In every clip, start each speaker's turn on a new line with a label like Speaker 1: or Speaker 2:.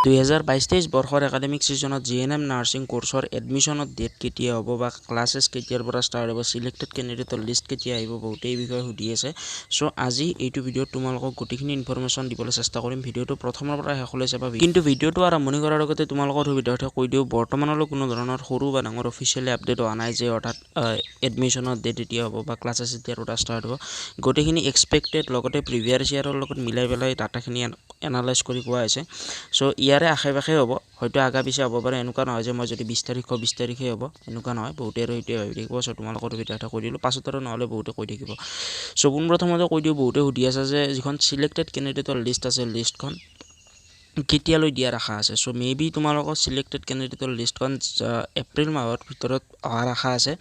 Speaker 1: 2022-23 বৰ্ষৰ academic সিজনত GNM nursing কোৰ্সৰ এডমিশনৰ date কেতিয়া হ'ব বা ক্লাसेस কেতিয়াৰ পৰা ষ্টাৰ্ট হ'ব সিলেক্টেড ক্যান্ডিডেটৰ লিষ্ট কেতিয়া আহিব বহুতে এই বিষয়ে সুধি আছে সো আজি এইটো ভিডিঅ'ত তোমালোকক গোটেইখিনি ইনফৰমেশন দিবলৈ চেষ্টা কৰিম ভিডিঅ'টো প্ৰথমৰ পৰা শেষলৈ চাবা কিন্তু ভিডিঅ'টো আৰম্ভণি কৰাৰ আগতে তোমালোকৰ সুবিধাৰ্থে কৈ দিও বৰ্তমানলৈ কোনো ধৰণৰ সৰু বা ডাঙৰ অফিচিয়েলি আপডেট হোৱা নাই যে অৰ্থাৎ এডমিশনৰ ডেট কেতিয়া হ'ব বা ক্লাसेस কেতিয়াৰ পৰা ষ্টাৰ্ট হ'ব গোটেইখিনি এক্সপেক্টেড লগতে প্ৰিভিয়াস ইয়াৰৰ লগত মিলাই পেলাই ডাটাখিনি এনালাইজ কৰি কোৱা হৈছে সো ইয়াৰে আশে-পাশে হ'ব হয়তো আগা পিছে হ'ব পাৰে এনেকুৱা নহয় যে মই যদি 20 তাৰিখ 20 তাৰিখে হ'ব এনেকুৱা নহয় বহুতে আৰু এইটোৱে ভাবি থাকিব সো তোমালোকৰ সুবিধাৰ্থে কৈ দিলো পাছত আৰু নহলে বহুতে কৈ থাকিব সো পোনপ্ৰথমতে কৈ দিও বহুতে সুধি আছে যে যিখন সিলেক্টেড ক্যান্ডিডেটৰ লিষ্ট আছে লিষ্টখন কেতিয়ালৈ দিয়াৰ আশা আছে সো মেবি তোমালোকৰ সিলেক্টেড ক্যান্ডিডেটৰ লিষ্টখন এপ্ৰিল মাহৰ ভিতৰত অহাৰ আশা আছে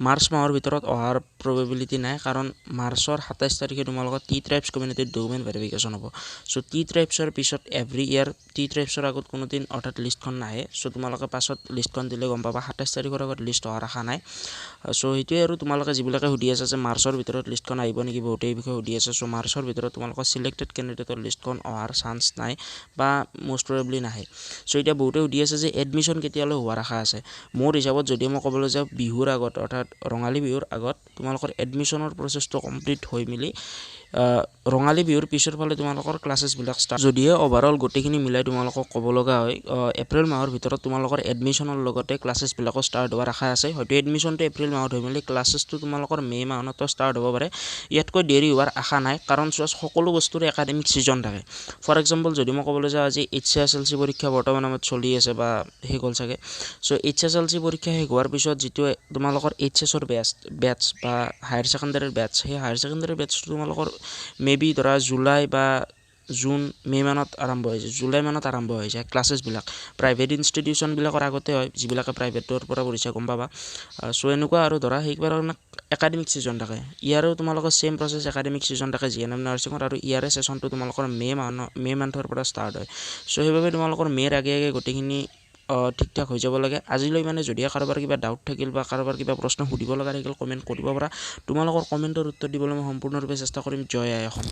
Speaker 1: মাৰ্চ মাহৰ ভিতৰত অহাৰ প্ৰবেবিলিটি নাই কাৰণ মাৰ্চৰ 27 তাৰিখে তোমালোকৰ টি ট্ৰাইবছ কমিউনিটিৰ ডকুমেন্ট ভেৰিফিকেশন হ'ব সো টি ট্ৰাইবছৰ পিছত এভৰি ইয়াৰ টি ট্ৰাইবছৰ আগত কোনো দিন অৰ্থাৎ লিষ্টখন নাহে সো তোমালোকে পাছত লিষ্টখন দিলে গম পাবা 27 তাৰিখৰ আগত লিষ্ট অহাৰ আশা নাই সো হেতুৱে আৰু তোমালোকে যিবিলাকে সুধি আছে যে মাৰ্চৰ ভিতৰত লিষ্টখন আহিব নেকি বহুতে এই বিষয়ে সুধি আছে সো মাৰ্চৰ ভিতৰত তোমালোকৰ সিলেক্টেড ক্যান্ডিডেটৰ লিষ্টখন অহাৰ চান্স নাই বা মোস্ট প্ৰবেবলি নাহে সো এটা বহুতে সুধি আছে যে এডমিশন কেতিয়ালৈ হোৱাৰ আশা আছে মোৰ হিচাপত যদি মই ক'বলৈ যাওঁ বিহুৰ আগত অৰ্থাৎ ৰঙালী বিহুৰ আগত তোমালোকৰ এডমিশনৰ প্ৰচেছটো কমপ্লিট হৈ মিলি ৰঙালী বিহুৰ পিছৰ ফালে তোমালোকৰ ক্লাसेছ বিলাক ষ্টাৰ্ট যদিহে ওভাৰঅল গোটেইখিনি মিলাই তোমালোকক ক'ব লগা হয় এপ্ৰিল মাহৰ ভিতৰত তোমালোকৰ এডমিশনৰ লগতে ক্লাছেছ বিলাক ষ্টাৰ্ট হোৱাৰ আশা আছে হয়তো এডমিশনটো এপ্ৰিল মাহত হৈ মিলি ক্লাছেছটো তোমালোকৰ মে মাহত ষ্টাৰ্ট হ'ব পাৰে ইয়াতকৈ দেৰি হোৱাৰ আশা নাই কাৰণ সকলো বস্তুৰে একাডেমিক সিজন থাকে ফৰ এক্সাম্পল যদি মই ক'বলৈ যাওঁ আজি এইচএসএলসি পৰীক্ষা বৰ্তমান সময়ত চলি আছে বা শেষ হ'ল চাগে সো এইচএসএলসি পৰীক্ষা শেষ হোৱাৰ পিছত যিটো তোমালোকৰ এইচএছৰ বেটছ বা হায়াৰ সেকেন্ডাৰীৰ বেটছ সেই হায়াৰ সেকেন্ডাৰীৰ বেটছটো তোমালোকৰ মেবি ধৰা জুলাই বা জুন মে মানত আৰম্ভ হৈছে জুলাই মানত আৰম্ভ হৈছে ক্লাसेছ বিলাক প্ৰাইভেট ইনষ্টিটিউশন বিলাকৰ আগতে হয় যিবিলাকে প্ৰাইভেটৰ পৰা পঢ়িছে গম পাবা সো এনেকুৱা আৰু ধৰা সেইবাৰ একাডেমিক সিজন থাকে ইয়াৰো তোমালোকৰ সেম প্ৰসেস একাডেমিক সিজন থাকে জিএনএম নাৰ্ছিঙৰ আৰু ইয়াৰে সেশনটো তোমালোকৰ মে মান্থৰ পৰা ষ্টাৰ্ট হয় সো সেইভাবে তোমালোকৰ মেৰ আগে আগে গোটেইখিনি ঠিক ঠাক হৈ যাব লাগে আজিলৈ মানে যদি কাৰোবাৰ কিবা ডাউট থাকিল বা কাৰোবাৰ কিবা প্ৰশ্ন সুধিব লগা থাকিল কমেন্ট কৰিব পাৰা তোমালোকৰ কমেন্টৰ উত্তৰ দিবলৈ মই সম্পূৰ্ণৰূপে চেষ্টা কৰিম জয় আই অসম।